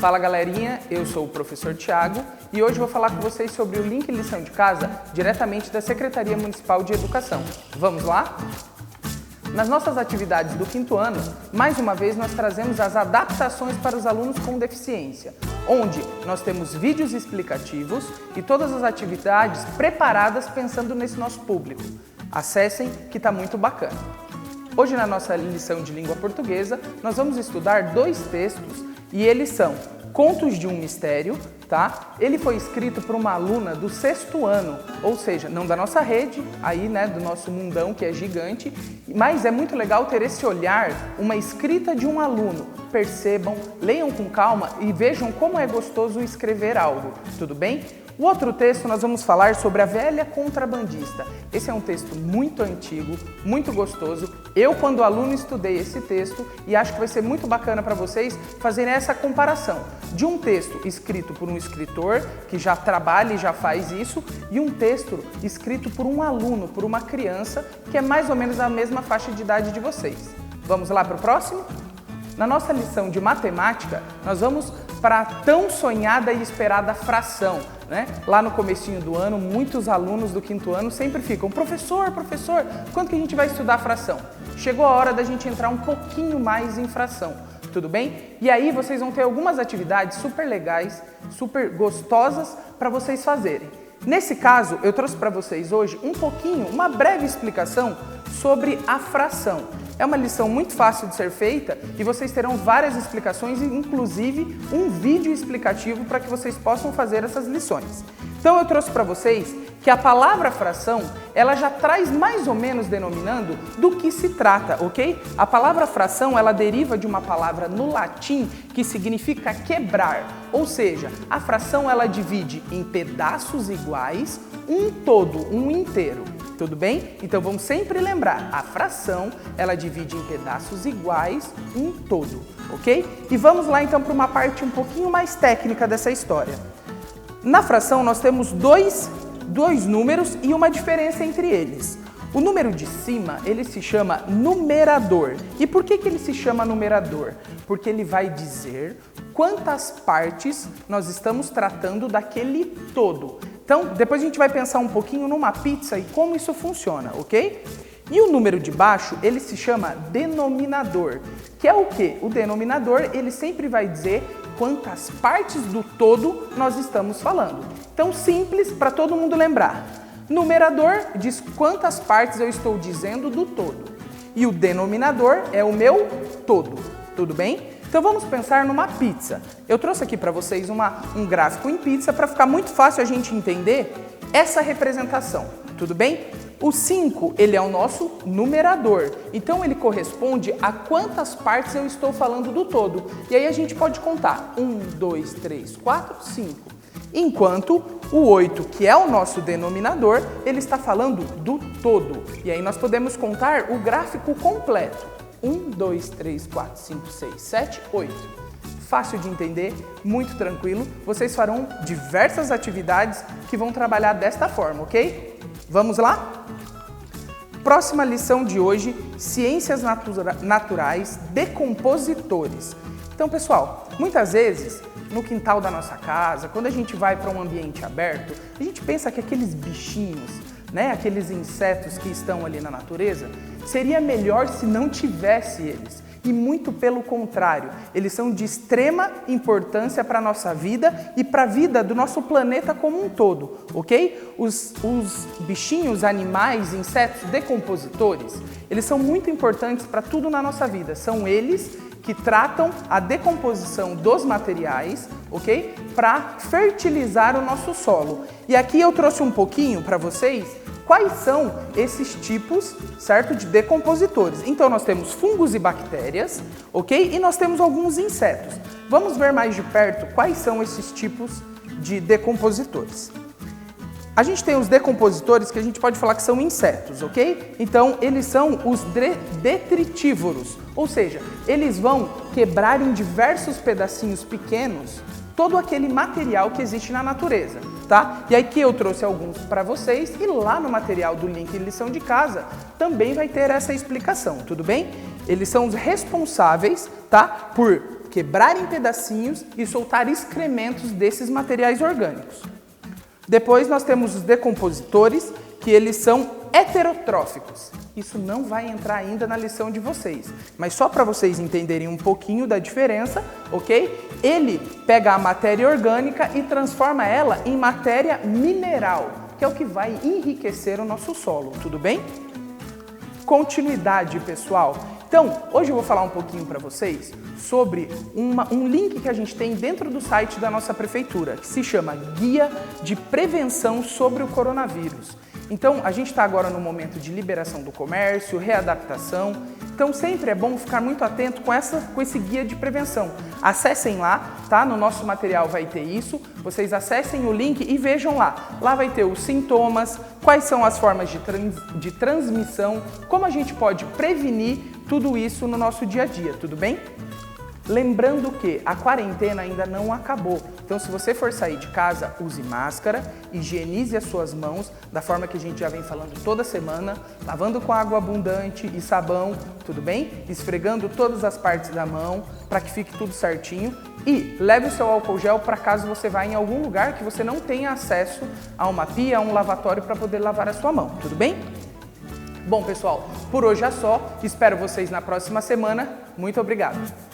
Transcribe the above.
Fala galerinha, eu sou o professor Thiago e hoje vou falar com vocês sobre o link lição de casa diretamente da Secretaria Municipal de Educação. Vamos lá? Nas nossas atividades do 5º ano, mais uma vez nós trazemos as adaptações para os alunos com deficiência, onde nós temos vídeos explicativos e todas as atividades preparadas pensando nesse nosso público. Acessem que está muito bacana. Hoje na nossa lição de língua portuguesa, nós vamos estudar 2 textos e eles são Contos de um Mistério, tá? Ele foi escrito por uma aluna do 6º ano, ou seja, não da nossa rede, aí, né, do nosso mundão que é gigante, mas é muito legal ter esse olhar, uma escrita de um aluno. Percebam, leiam com calma e vejam como é gostoso escrever algo, tudo bem? O outro texto nós vamos falar sobre a velha contrabandista. Esse é um texto muito antigo, muito gostoso. Eu, quando aluno, estudei esse texto e acho que vai ser muito bacana para vocês fazerem essa comparação de um texto escrito por um escritor que já trabalha e já faz isso e um texto escrito por um aluno, por uma criança que é mais ou menos a mesma faixa de idade de vocês. Vamos lá para o próximo? Na nossa lição de matemática, nós vamos para a tão sonhada e esperada fração, né? Lá no comecinho do ano, muitos alunos do 5º ano sempre ficam, professor, quando que a gente vai estudar fração? Chegou a hora da gente entrar um pouquinho mais em fração, tudo bem? E aí vocês vão ter algumas atividades super legais, super gostosas para vocês fazerem. Nesse caso, eu trouxe para vocês hoje uma breve explicação sobre a fração. É uma lição muito fácil de ser feita e vocês terão várias explicações e inclusive um vídeo explicativo para que vocês possam fazer essas lições. Então eu trouxe para vocês que a palavra fração, ela já traz mais ou menos denominando do que se trata, ok? A palavra fração, ela deriva de uma palavra no latim que significa quebrar, ou seja, a fração ela divide em pedaços iguais um todo, um inteiro. Tudo bem? Então vamos sempre lembrar, a fração ela divide em pedaços iguais um todo, ok? E vamos lá então para uma parte um pouquinho mais técnica dessa história. Na fração nós temos dois números e uma diferença entre eles. O número de cima, ele se chama numerador. E por que ele se chama numerador? Porque ele vai dizer quantas partes nós estamos tratando daquele todo. Então, depois a gente vai pensar um pouquinho numa pizza e como isso funciona, ok? E o número de baixo, ele se chama denominador, que é o quê? O denominador, ele sempre vai dizer quantas partes do todo nós estamos falando. Então, simples para todo mundo lembrar. Numerador diz quantas partes eu estou dizendo do todo. E o denominador é o meu todo, tudo bem? Então vamos pensar numa pizza. Eu trouxe aqui para vocês um gráfico em pizza para ficar muito fácil a gente entender essa representação, tudo bem? O 5, ele é o nosso numerador, então ele corresponde a quantas partes eu estou falando do todo. E aí a gente pode contar 1, 2, 3, 4, 5. Enquanto o 8, que é o nosso denominador, ele está falando do todo. E aí nós podemos contar o gráfico completo. 1, 2, 3, 4, 5, 6, 7, 8. Fácil de entender, muito tranquilo. Vocês farão diversas atividades que vão trabalhar desta forma, ok? Vamos lá? Próxima lição de hoje, Ciências Naturais Decompositores. Então, pessoal, muitas vezes no quintal da nossa casa, quando a gente vai para um ambiente aberto, a gente pensa que aqueles bichinhos, né, aqueles insetos que estão ali na natureza, seria melhor se não tivesse eles. E muito pelo contrário, eles são de extrema importância para a nossa vida e para a vida do nosso planeta como um todo, ok? Os bichinhos, animais, insetos decompositores, eles são muito importantes para tudo na nossa vida. São eles que tratam a decomposição dos materiais, ok? Para fertilizar o nosso solo. E aqui eu trouxe um pouquinho para vocês quais são esses tipos, certo, de decompositores. Então nós temos fungos e bactérias, ok? E nós temos alguns insetos. Vamos ver mais de perto quais são esses tipos de decompositores. A gente tem os decompositores que a gente pode falar que são insetos, ok? Então, eles são os detritívoros, ou seja, eles vão quebrar em diversos pedacinhos pequenos todo aquele material que existe na natureza, tá? E aqui eu trouxe alguns para vocês e lá no material do link lição de casa também vai ter essa explicação, tudo bem? Eles são os responsáveis, tá? Por quebrar em pedacinhos e soltar excrementos desses materiais orgânicos. Depois nós temos os decompositores, que eles são heterotróficos. Isso não vai entrar ainda na lição de vocês, mas só para vocês entenderem um pouquinho da diferença, ok? Ele pega a matéria orgânica e transforma ela em matéria mineral, que é o que vai enriquecer o nosso solo, tudo bem? Continuidade, pessoal. Então, hoje eu vou falar um pouquinho para vocês sobre um link que a gente tem dentro do site da nossa prefeitura, que se chama Guia de Prevenção sobre o Coronavírus. Então, a gente está agora no momento de liberação do comércio, readaptação. Então, sempre é bom ficar muito atento com esse guia de prevenção. Acessem lá, tá? No nosso material vai ter isso. Vocês acessem o link e vejam lá. Lá vai ter os sintomas, quais são as formas de transmissão, como a gente pode prevenir tudo isso no nosso dia a dia, tudo bem? Lembrando que a quarentena ainda não acabou, então se você for sair de casa, use máscara, higienize as suas mãos, da forma que a gente já vem falando toda semana, lavando com água abundante e sabão, tudo bem? Esfregando todas as partes da mão, para que fique tudo certinho. E leve o seu álcool gel para caso você vá em algum lugar que você não tenha acesso a uma pia, a um lavatório para poder lavar a sua mão, tudo bem? Bom, pessoal, por hoje é só. Espero vocês na próxima semana. Muito obrigado!